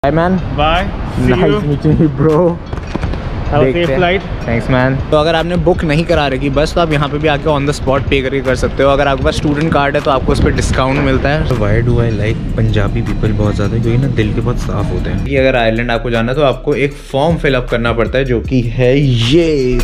Hi man. Bye. See Nice you. meeting you bro. Have a safe flight. Thanks man. तो अगर आपने book नहीं करा रखी बस तो आप यहाँ पे भी आके ऑन द स्पॉट पे करके कर सकते हो। अगर आपके पास स्टूडेंट कार्ड है तो आपको उस पर डिस्काउंट मिलता है। तो Y do I like Punjabi people बहुत ज़्यादा, क्योंकि ना दिल के बहुत साफ़ होते हैं। कि अगर आयरलैंड आपको जाना है तो आपको एक फॉर्म फिलअप करना पड़ता है जो कि है ये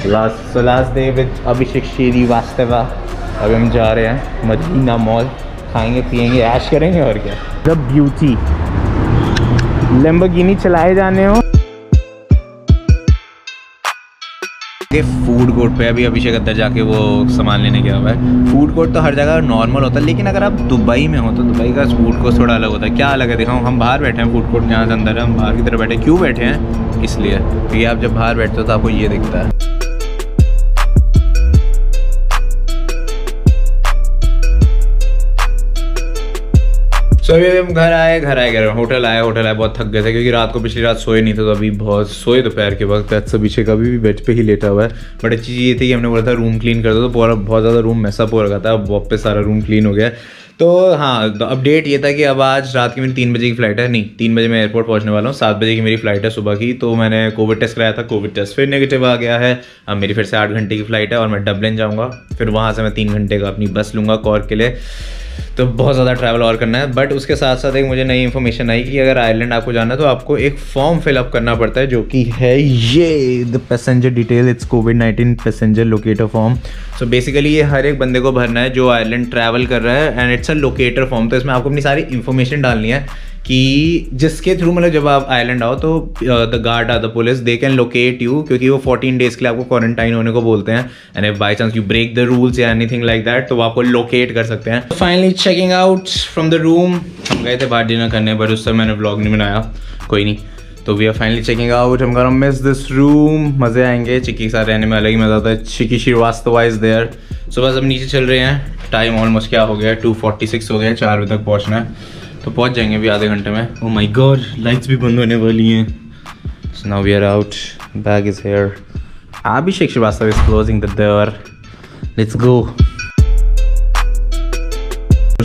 लास्ट डे विद अभिषेक श्रीवास्तव। अभी हम जा रहे हैं मदीना मॉल, खाएंगे पिएंगे ऐश करेंगे और क्या। द ब्यूटी लैम्बोर्गिनी चलाए जाने हो। फूड कोर्ट पे अभी अभिषेक अंदर जाके वो सामान लेने गया हुआ है। फूड कोर्ट तो हर जगह नॉर्मल होता है, लेकिन अगर आप दुबई में हो तो दुबई का फूड कोर्ट थोड़ा अलग होता है। क्या अलग है दिखाऊं? हम बाहर बैठे हैं, फूड कोर्ट यहाँ से अंदर है, हम बाहर की तरफ बैठे। क्यों बैठे हैं? इसलिए क्योंकि आप जब बाहर बैठते हो तो आपको ये दिखता है। तो अभी हम घर आए होटल आए बहुत थक गए थे क्योंकि रात को पिछली रात सोए नहीं थे। तो अभी बहुत सोए दोपहर के वक्त। अभिषेक अभी भी बेड पे ही लेटा हुआ है। बट अच्छी चीज़ ये थी कि हमने बोला था रूम क्लीन कर दो, तो पूरा बहुत ज़्यादा रूम मैसअप हो रखा था। अब वापस सारा रूम क्लीन हो गया। तो हाँ, तो अपडेट ये था कि अब आज रात की मेरी 3 बजे की फ़्लाइट है। नहीं, 3 बजे मैं एयरपोर्ट पहुंचने वाला हूँ। 7 बजे की मेरी फ़्लाइट है सुबह की। तो मैंने कोविड टेस्ट कराया था, कोविड टेस्ट फिर नेगेटिव आ गया है। अब मेरी फिर से 8 घंटे की फ़्लाइट है और मैं डबलिन जाऊँगा। फिर वहाँ से मैं 3 घंटे का अपनी बस लूँगा कॉर्क के लिए। तो बहुत ज़्यादा ट्रैवल और करना है। बट उसके साथ साथ एक मुझे नई इन्फॉर्मेशन आई कि अगर आयरलैंड आपको जाना है तो आपको एक फॉर्म फिलअप करना पड़ता है जो कि है ये the passenger detail. It's covid passenger locator form. So basically ये हर एक बंदे को भरना है जो आयरलैंड ट्रैवल कर रहा है, and it's a locator form. तो इसमें आपको अपनी सारी इन्फॉर्मेशन डालनी है कि जिसके थ्रू मतलब जब आप आइलैंड आओ तो the guard the police they can locate you, क्योंकि वो 14 डेज़ के लिए आपको क्वारंटाइन होने को बोलते हैं। And if by chance you break the rules या एनीथिंग लाइक दैट तो वो आपको लोकेट कर सकते हैं। Finally checking out from the room. हम गए थे बाहर डिनर करने, बट उस समय मैंने व्लॉग नहीं बनाया, कोई नहीं। तो we are finally checking out. हम गोना मिस दिस रूम। मज़े आएंगे, चिक्की के साथ रहने में अलग ही मज़ा आता है। चिक्की श्रीवास्तव इज़ देयर। सो बस अब नीचे चल रहे हैं। टाइम ऑलमोस्ट क्या हो गया, 2:46 हो गया। 4 बजे तक पहुँचना है, तो पहुंच जाएंगे अभी आधे घंटे में। ओह माय गॉड, लाइट्स भी बंद होने वाली हैं। So now we are out, bag is here. Abhishek Shrivastava is closing the door. Let's go.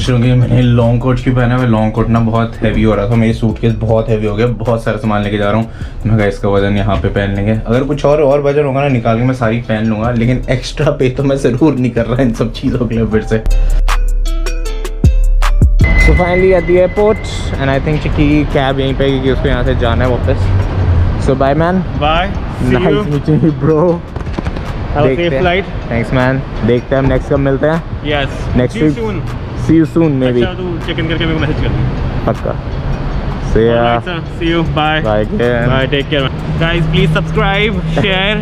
मैंने लॉन्ग कोट क्यों पहना है? लॉन्ग कोट ना बहुत हैवी हो रहा था, मेरी सूटकेस बहुत हैवी हो गया, बहुत सारा सामान लेके जा रहा हूँ। मैं कहा इसका वजन यहाँ पे पहन लेंगे। अगर कुछ और वजन होगा ना निकाल के मैं सारी पहन लूँगा, लेकिन एक्स्ट्रा पे तो मैं ज़रूर नहीं कर रहा इन सब चीज़ों के लिए फिर से। So finally at the airport, and I think चिक्की की कैब यहीं पे क्योंकि उसको यहाँ से जाना है वापस। So bye man. Bye. See Nice you. meeting you bro. Have a safe flight. Thanks man. देखते हैं हम नेक्स्ट कब मिलते हैं। Yes. Next See you week. soon. See you soon maybe. अच्छा, तू चेक इन करके मेरे को मैसेज कर दे। पक्का। See ya. Alright, sir. See you. Bye. Bye again. Bye. Take care. Guys, please subscribe, share,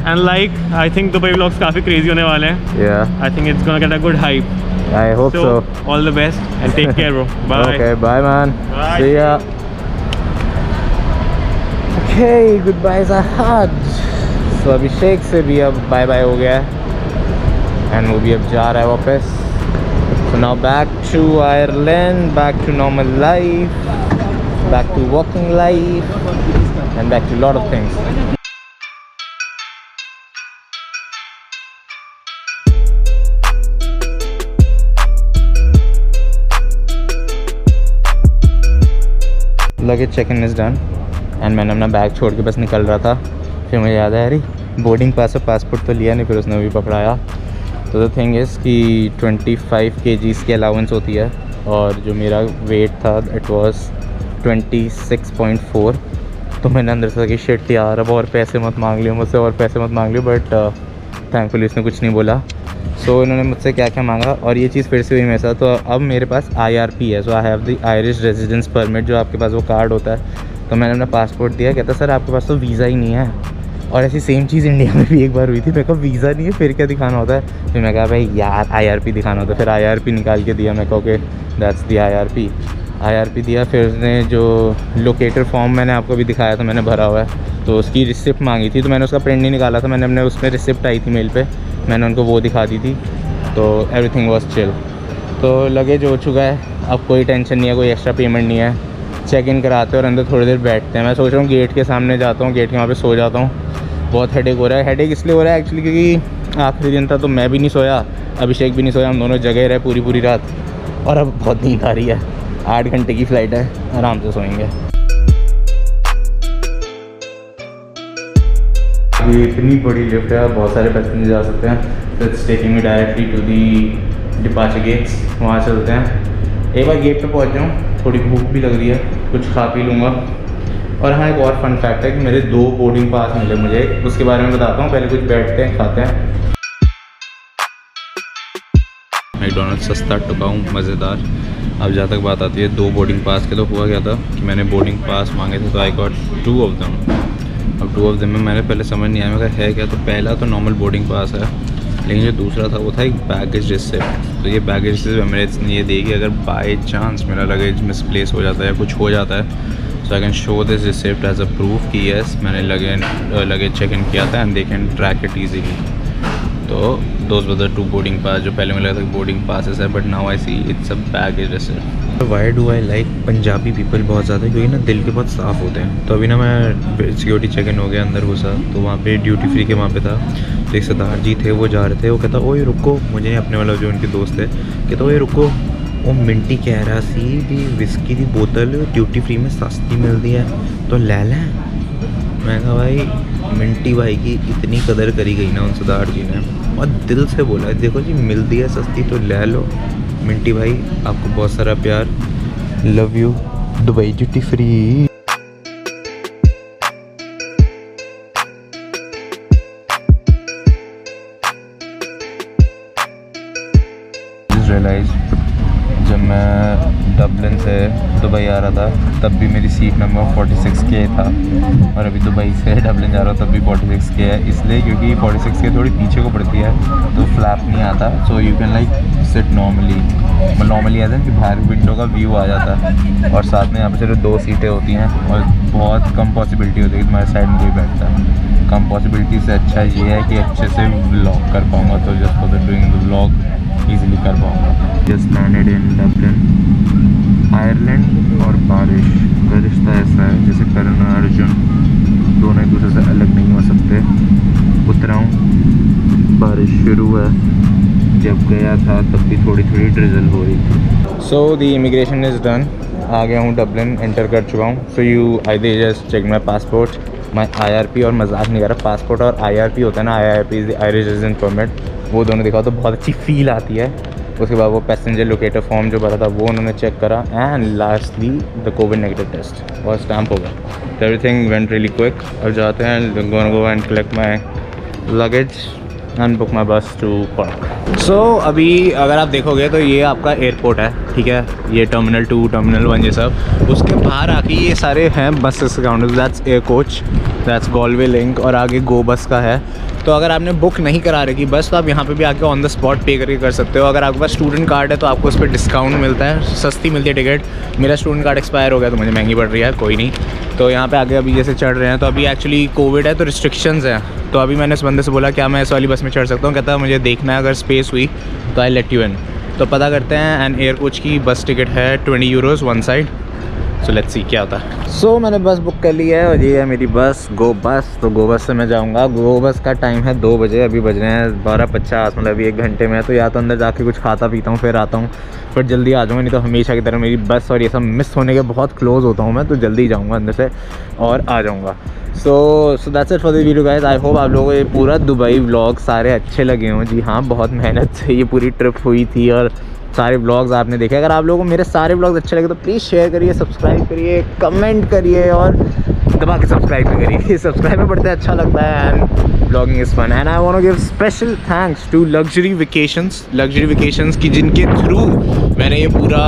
and like. I think Dubai vlogs काफी crazy होने वाले हैं. Yeah. I think it's gonna get a good hype. I hope so. All the best and take care, bro. Bye. Okay. Bye man. Bye. See ya. Okay. Goodbye Zahad. So अभिषेक से भी अब bye bye हो गया है, and वो भी अब जा रहा है वापस। So now back to Ireland, back to normal life, back to working life, and back to a lot of things. Luggage check-in is done, and मैंने अपना बैग छोड़ के बस निकल रहा था। फिर मुझे याद आया, अरे बोर्डिंग पास और पासपोर्ट तो लिया नहीं, फिर उसने भी पकड़ाया। तो द थिंग इज़ कि 25 kgs की अलाउंस होती है, और जो मेरा वेट था इट वाज 26.4। तो मैंने अंदर से कि शिट यार अब और पैसे मत मांग लियो मुझसे, और पैसे मत मांग लियो। बट थैंकफुली उसने कुछ नहीं बोला। सो इन्होंने मुझसे क्या क्या मांगा, और ये चीज़ फिर से हुई मेरे साथ। तो अब मेरे पास IRP है। So I have the Irish residence permit, जो आपके पास वो कार्ड होता है। तो मैंने अपना पासपोर्ट दिया, कहता सर आपके पास तो वीज़ा ही नहीं है। और ऐसी सेम चीज़ इंडिया में भी एक बार हुई थी। मैं कहा वीज़ा नहीं है, फिर क्या दिखाना होता है? फिर मैं कहा भाई यार IRP दिखाना होता है। फिर IRP निकाल के दिया। मैं कहा ओके दैट्स द IRP दिया। फिर उसने जो लोकेटर फॉर्म मैंने आपको भी दिखाया था, मैंने भरा हुआ है, तो उसकी रिसिप्ट मांगी थी। तो मैंने उसका प्रिंट नहीं निकाला था, मैंने अपने उसमें रिसिप्ट आई थी मेल पे, मैंने उनको वो दिखा दी थी। तो एवरीथिंग वॉज चिल। तो लगेज हो चुका है, अब कोई टेंशन नहीं है, कोई एक्स्ट्रा पेमेंट नहीं है। चेक इन कराते और अंदर थोड़ी देर बैठते हैं। मैं सोच रहा हूँ गेट के सामने जाता हूँ, गेट के वहाँ पे सो जाता हूँ। बहुत हेडेक हो रहा है। हेडेक इसलिए हो रहा है एक्चुअली क्योंकि आखिरी दिन था तो मैं भी नहीं सोया, अभिषेक भी नहीं सोया, हम दोनों जगह रहे पूरी रात। और अब बहुत नींद आ रही है। 8 घंटे की फ़्लाइट है, आराम से सोएंगे। ये इतनी बड़ी लिफ्ट है, बहुत सारे पैसेंजर जा सकते हैं। तो it's taking me directly to the departure gates, वहाँ चलते हैं। एक बार गेट पे पहुँच जाऊँ, थोड़ी भूख भी लग रही है, कुछ खा पी लूँगा। और हाँ, एक और फन फैक्ट है कि मेरे 2 बोर्डिंग पास मिले मुझे, उसके बारे में बताता हूँ। पहले कुछ बैठते हैं, खाते हैं। मैकडॉनल्ड्स सस्ता टुकाऊँ मज़ेदार। अब जहाँ तक बात आती है 2 बोर्डिंग पास के, तो हुआ क्या था कि मैंने बोर्डिंग पास मांगे थे, तो आई गॉट 2 ऑफ देम। अब 2 ऑफ देम में मैंने पहले समझ नहीं आया, मेरा है क्या। तो पहला तो नॉर्मल बोर्डिंग पास है, लेकिन जो दूसरा था वो था एक बैगेज रिसिप्ट। तो ये बैगेज रिसिप्ट एमिरेट्स ने ये दी कि अगर बाई चांस मेरा लगेज मिसप्लेस हो जाता है या कुछ हो जाता है, so I can show this receipt as a proof कि येस मैंने लगेज चेक इन किया था and they can track it easily. तो those were the 2 boarding pass. जो पहले मुझे लगा था बोर्डिंग पासेस है, but now I see it's a baggage receipt. Why do I like Punjabi people बहुत ज़्यादा, क्योंकि ना दिल के बहुत साफ़ होते हैं। तो अभी ना मैं सिक्योरिटी चेक इन हो गया, अंदर घुसा तो वहाँ पे ड्यूटी फ्री के वहाँ पे था, तो एक सरदार जी थे, वो जा रहे थे। वो कहता ओए रुको, मुझे अपने वाला जो उनके दोस्त है कहता ओए रुको, वो मिंटी कह रहा सी भी विस्की की बोतल ड्यूटी फ्री में सस्ती मिलती है तो ले लें। मैं कहा भाई मिंटी भाई की इतनी कदर करी गई ना उन सरदार जी ने, और दिल से बोला है देखो जी मिलती है सस्ती तो ले लो। मिंटी भाई आपको बहुत सारा प्यार, love you, Dubai duty free. Realize जब मैं डबलिन से दुबई आ रहा था तब भी मेरी सीट नंबर 46K था, और अभी दुबई से डबलिन जा रहा हूँ तब भी 46K है। इसलिए क्योंकि 46K थोड़ी पीछे को पड़ती है तो फ्लैप नहीं आता, so you can like sit normally as an कि बाहर विंडो का व्यू आ जाता है। और साथ में यहाँ पे सिर्फ 2 सीटें होती हैं और बहुत कम पॉसिबिलिटी होती है कि तुम्हारे साइड में कोई बैठता है। कम पॉसिबिलिटी से अच्छा ये है कि अच्छे से व्लॉग कर पाऊँगा, तो just for the doing the vlog easily कर पाऊँगा। Just landed in Dublin. Ireland और बारिश का रिश्ता ऐसा है जैसे करण और अर्जुन दोनों एक दूसरे से अलग नहीं हो सकते। उतरा हूँ, बारिश शुरू है, जब गया था तब भी थोड़ी थोड़ी ड्रिजल हो रही थी। So the immigration is done, आ गया हूँ डबलिन, एंटर कर चुका हूँ। So you I they just check my passport, my IRP, और मजाक नहीं कर रहा, पासपोर्ट और IRP होता है ना, IRP is the Irish resident permit, वो दोनों दिखाओ तो बहुत अच्छी फील आती है। उसके बाद वो पैसेंजर लोकेटर फॉर्म जो भरा था वो उन्होंने चेक करा, and lastly the covid negative test और स्टैम्प हो गया। Everything went really quick. अब जाते हैं go and collect my luggage and book my bus to पढ़। सो अभी अगर आप देखोगे तो ये आपका एयरपोर्ट है, ठीक है, ये टर्मिनल 2 टर्मिनल 1 ये सब। उसके बाहर आके ये सारे हैं buses counters, that's air coach, that's Galway link, और आगे गो बस का है। तो अगर आपने बुक नहीं करा रखी बस, तो आप यहाँ पे भी आके ऑन द स्पॉट पे करके कर सकते हो। अगर आपके पास स्टूडेंट कार्ड है तो आपको उस पर डिस्काउंट मिलता है, सस्ती मिलती है टिकट। मेरा स्टूडेंट कार्ड एक्सपायर हो गया तो मुझे महंगी पड़ रही है, कोई नहीं। तो यहाँ पे आगे अभी जैसे चढ़ रहे हैं तो अभी एक्चुअली कोविड है तो रिस्ट्रिक्शंस हैं। तो अभी मैंने इस बंदे से बोला क्या मैं इस वाली बस में चढ़ सकता हूँ, कहता है मुझे देखना है अगर स्पेस हुई तो आई लेट यू इन। तो पता करते हैं। एंड एयर कोच की बस टिकट है 20 euros 1 side. So let's see क्या होता है। सो मैंने बस बुक कर ली है और ये है मेरी बस, गो बस। तो गो बस से मैं जाऊँगा। गो बस का टाइम है 2 बजे, अभी बज रहे हैं 12:50, मतलब अभी 1 घंटे में। तो या तो अंदर जाके कुछ खाता पीता हूँ फिर आता हूँ, पर जल्दी आ जाऊँगा, नहीं तो हमेशा की तरह मेरी बस और ये सब मिस होने के बहुत क्लोज़ होता हूँ मैं, तो जल्दी जाऊँगा अंदर से और आ जाऊँगा। So that's it for the video guys. I hope आप लोगों को ये पूरा दुबई व्लॉग सारे अच्छे लगे हों। जी हाँ, बहुत मेहनत से ये पूरी ट्रिप हुई थी और सारे व्लॉग्स आपने देखे। अगर आप लोगों को मेरे सारे व्लॉग्स अच्छे लगे तो प्लीज़ शेयर करिए, सब्सक्राइब करिए, कमेंट करिए और दबा के सब्सक्राइब भी करिए। सब्सक्राइब में पड़ते अच्छा लगता है and vlogging is fun. And I want to give special thanks to luxury vacations की जिनके थ्रू मैंने ये पूरा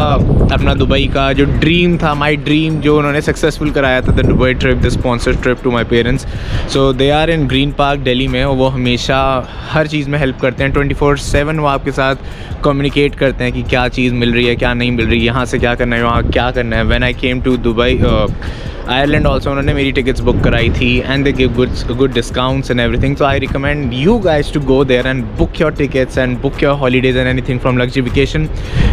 अपना दुबई का जो ड्रीम था, माई ड्रीम, जो उन्होंने सक्सेसफुल कराया था, the Dubai trip, the sponsored trip to my parents. So they are in Green Park Delhi में, और वो हमेशा हर चीज़ में हेल्प करते हैं। 24/7 वो आपके साथ कम्युनिकेट करते हैं कि क्या चीज़ मिल रही है, क्या नहीं मिल रही, यहाँ से क्या करना है, वहाँ क्या करना है। When I came to Dubai Ireland also, उन्होंने मेरी टिकट्स बुक कराई थी and they give good discounts and everything. So I recommend you guys to go there and book your tickets and book your holidays and anything from luxury vacation.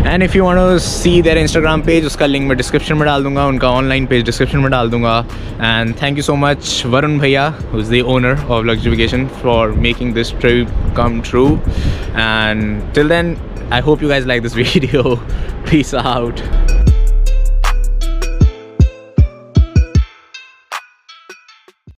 And if you want to see their Instagram page, उसका link मैं description में डाल दूंगा, उनका online page description में डाल दूंगा। And thank you so much Varun भैया, who is the owner of luxury vacation, for making this trip come true. And till then, I hope you guys like this video. Peace out.